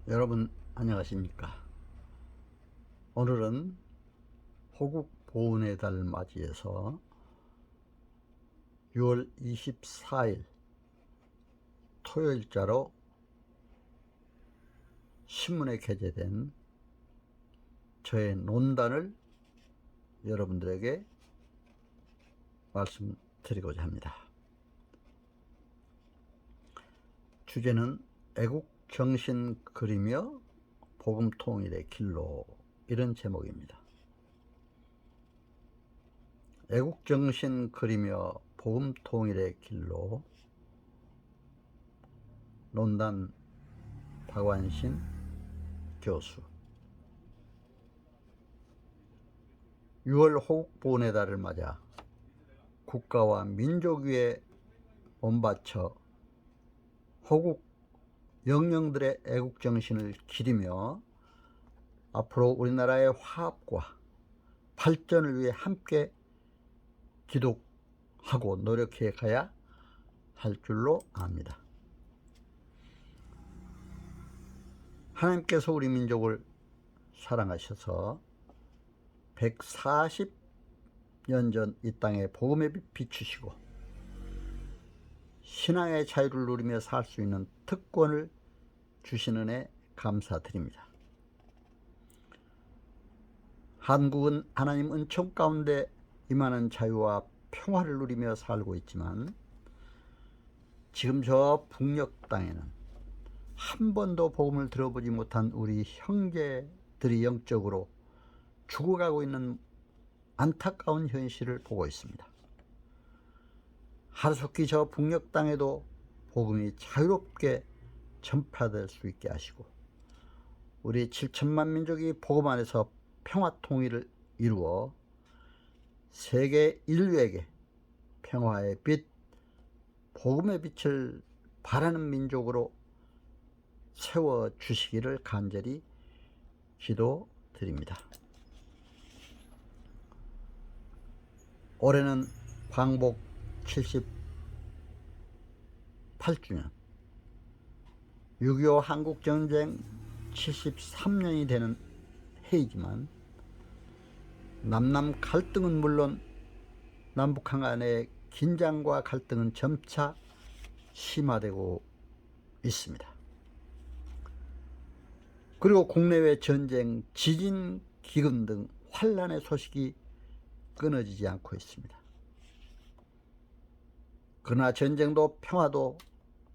여러분 안녕하십니까? 오늘은 호국 보훈의 달 맞이해서 6월 24일 토요일자로 신문에 게재된 저의 논단을 여러분들에게 말씀드리고자 합니다. 주제는 애국정신 그리며 복음통일의 길로, 이런 제목입니다. 애국정신 그리며 복음통일의 길로, 논단 박완신 교수. 6월 호국보훈의 달을 맞아 국가와 민족 위에 몸바쳐 호국 영령들의 애국정신을 기리며 앞으로 우리나라의 화합과 발전을 위해 함께 기도하고 노력해 가야 할 줄로 압니다. 하나님께서 우리 민족을 사랑하셔서 140년 전 이 땅에 복음의 빛 비추시고 신앙의 자유를 누리며 살 수 있는 특권을 주신 은혜 감사드립니다. 한국은 하나님 은총 가운데 임하는 자유와 평화를 누리며 살고 있지만 지금 저 북녘 땅에는 한 번도 복음을 들어보지 못한 우리 형제들이 영적으로 죽어가고 있는 안타까운 현실을 보고 있습니다. 하루속히 저 북녘 땅에도 복음이 자유롭게 전파될 수 있게 하시고 우리 7천만 민족이 복음 안에서 평화 통일을 이루어 세계 인류에게 평화의 빛, 복음의 빛을 바라는 민족으로 세워주시기를 간절히 기도드립니다. 올해는 광복 78주년, 6.25 한국전쟁 73년이 되는 해이지만 남남 갈등은 물론 남북한 간의 긴장과 갈등은 점차 심화되고 있습니다. 그리고 국내외 전쟁, 지진, 기근 등 환란의 소식이 끊어지지 않고 있습니다. 그러나 전쟁도 평화도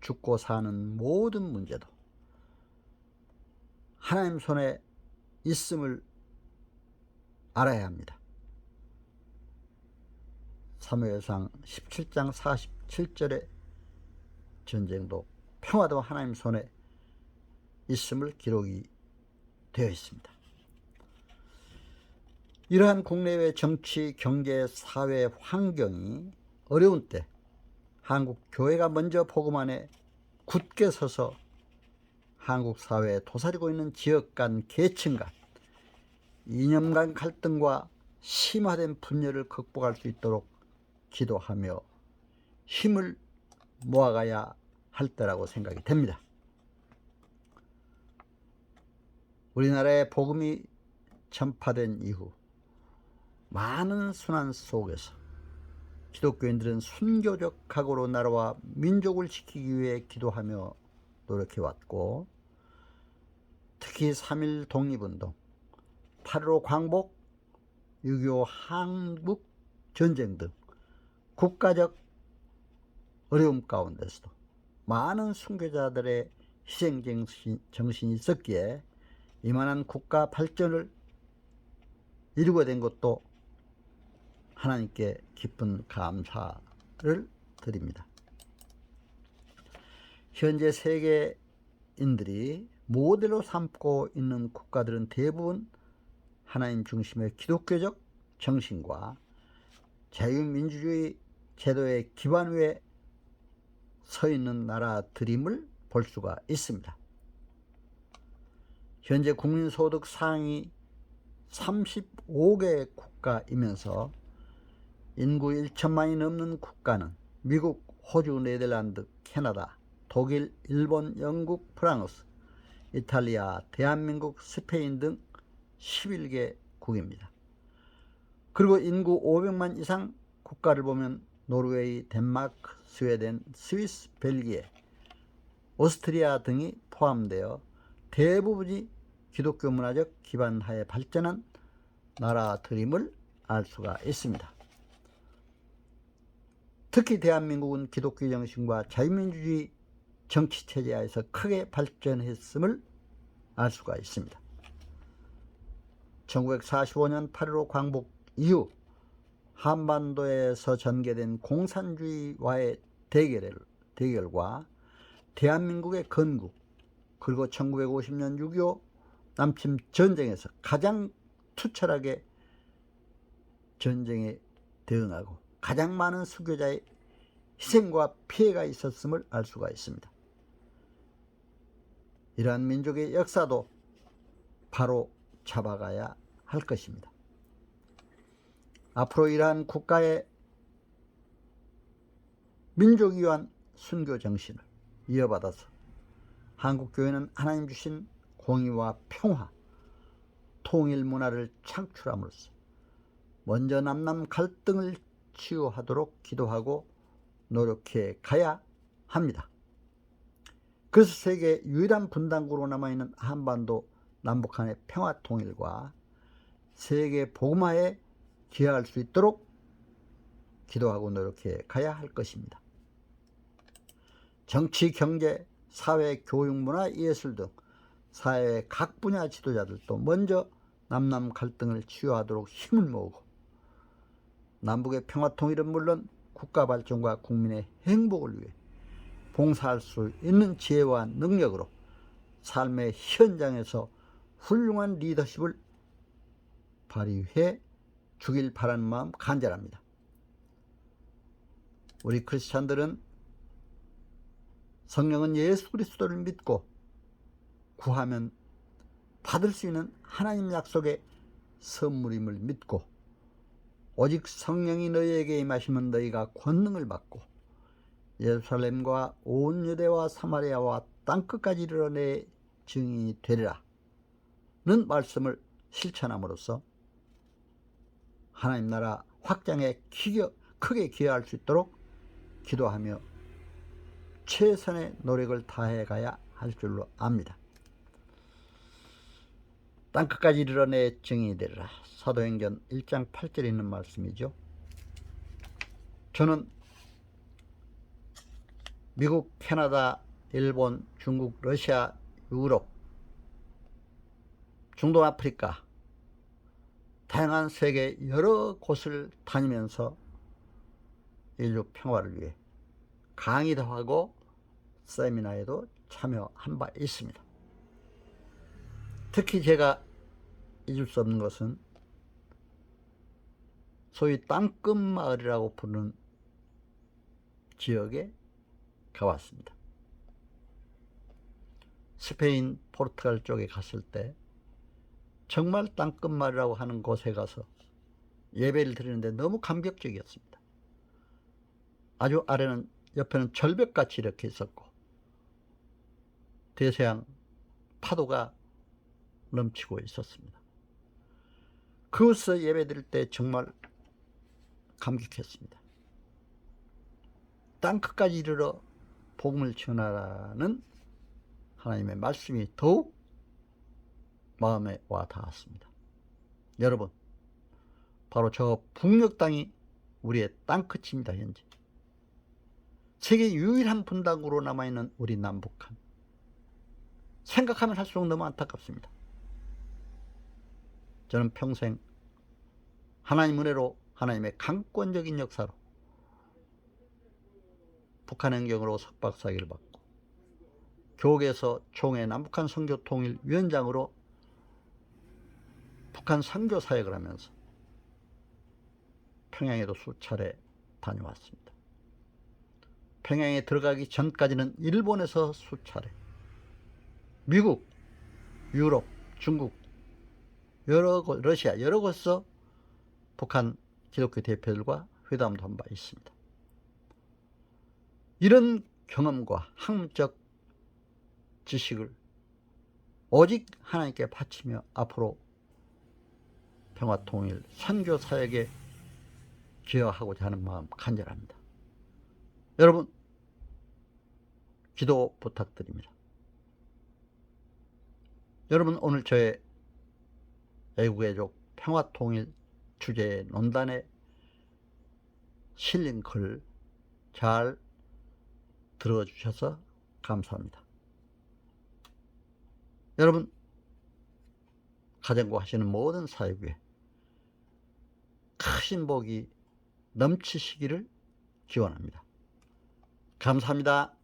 죽고 사는 모든 문제도 하나님 손에 있음을 알아야 합니다. 사무엘상 17장 47절에 전쟁도 평화도 하나님 손에 있음을 기록이 되어 있습니다. 이러한 국내외 정치, 경제, 사회 환경이 어려운 때 한국 교회가 먼저 복음 안에 굳게 서서 한국 사회에 도사리고 있는 지역 간, 계층 간, 이념 간 갈등과 심화된 분열을 극복할 수 있도록 기도하며 힘을 모아가야 할 때라고 생각이 됩니다. 우리나라에 복음이 전파된 이후 많은 순환 속에서 기독교인들은 순교적 각오로 나라와 민족을 지키기 위해 기도하며 노력해왔고, 특히 3.1 독립운동, 8.15 광복, 6.25 한국 전쟁 등 국가적 어려움 가운데서도 많은 순교자들의 희생정신이 있었기에 이만한 국가 발전을 이루게 된 것도 하나님께 깊은 감사를 드립니다. 현재 세계인들이 모델로 삼고 있는 국가들은 대부분 하나님 중심의 기독교적 정신과 자유민주주의 제도의 기반 위에 서 있는 나라들임을 볼 수가 있습니다. 현재 국민소득 상위 35개 국가이면서 인구 1천만이 넘는 국가는 미국, 호주, 네덜란드, 캐나다, 독일, 일본, 영국, 프랑스, 이탈리아, 대한민국, 스페인 등 11개국입니다. 그리고 인구 500만 이상 국가를 보면 노르웨이, 덴마크, 스웨덴, 스위스, 벨기에, 오스트리아 등이 포함되어 대부분이 기독교 문화적 기반 하에 발전한 나라들임을 알 수가 있습니다. 특히 대한민국은 기독교 정신과 자유민주주의 정치체제 하에서 크게 발전했음을 알 수가 있습니다. 1945년 8.15 광복 이후 한반도에서 전개된 공산주의와의 대결과 대한민국의 건국, 그리고 1950년 6.25 남침 전쟁에서 가장 투철하게 전쟁에 대응하고 가장 많은 수교자의 희생과 피해가 있었음을 알 수가 있습니다. 이러한 민족의 역사도 바로 잡아가야 할 것입니다. 앞으로 이러한 국가의 민족을 위한 순교 정신을 이어받아서 한국교회는 하나님 주신 공의와 평화, 통일 문화를 창출함으로써 먼저 남남 갈등을 치유하도록 기도하고 노력해 가야 합니다. 그래서 세계 유일한 분단국으로 남아있는 한반도 남북한의 평화 통일과 세계 복음화에 기여할 수 있도록 기도하고 노력해 가야 할 것입니다. 정치, 경제, 사회, 교육, 문화, 예술 등 사회의 각 분야 지도자들도 먼저 남남 갈등을 치유하도록 힘을 모으고 남북의 평화 통일은 물론 국가 발전과 국민의 행복을 위해 봉사할 수 있는 지혜와 능력으로 삶의 현장에서 훌륭한 리더십을 발휘해 주길 바라는 마음 간절합니다. 우리 크리스찬들은 성령은 예수 그리스도를 믿고 구하면 받을 수 있는 하나님 약속의 선물임을 믿고 오직 성령이 너희에게 임하시면 너희가 권능을 받고 예루살렘과 온 유대와 사마리아와 땅끝까지 이르러 내 증인이 되리라 는 말씀을 실천함으로써 하나님 나라 확장에 크게 기여할 수 있도록 기도하며 최선의 노력을 다해 가야 할 줄로 압니다. 땅끝까지 이르러 내 증인이 되리라. 사도행전 1장 8절에 있는 말씀이죠. 저는 미국, 캐나다, 일본, 중국, 러시아, 유럽, 중동 아프리카 다양한 세계 여러 곳을 다니면서 인류 평화를 위해 강의도 하고 세미나에도 참여한 바 있습니다. 특히 제가 잊을 수 없는 것은 소위 땅끝마을이라고 부르는 지역에 가봤습니다. 스페인, 포르투갈 쪽에 갔을 때 정말 땅끝마을이라고 하는 곳에 가서 예배를 드리는데 너무 감격적이었습니다. 아주 아래는 옆에는 절벽같이 이렇게 있었고 대서양 파도가 넘치고 있었습니다. 그곳에서 예배 드릴 때 정말 감격했습니다. 땅끝까지 이르러 복음을 전하라는 하나님의 말씀이 더욱 마음에 와 닿았습니다. 여러분, 바로 저 북녘 땅이 우리의 땅끝입니다. 현재 세계 유일한 분단국으로 남아있는 우리 남북한, 생각하면 할수록 너무 안타깝습니다. 저는 평생 하나님 은혜로 하나님의 강권적인 역사로 북한 행정으로 석박사기를 받고 교계에서 총회 남북한 선교통일위원장으로 북한 선교 사역을 하면서 평양에도 수차례 다녀왔습니다. 평양에 들어가기 전까지는 일본에서 수차례, 미국, 유럽, 중국, 러시아 여러 곳에서 북한 기독교 대표들과 회담도 한 바 있습니다. 이런 경험과 학문적 지식을 오직 하나님께 바치며 앞으로 평화통일 선교 사역에 기여하고자 하는 마음 간절합니다. 여러분 기도 부탁드립니다. 여러분 오늘 저의 애국애족 평화통일 주제의 논단에 실린 글 잘 들어주셔서 감사합니다. 여러분 가정과 하시는 모든 사역에 크신 복이 넘치시기를 기원합니다. 감사합니다.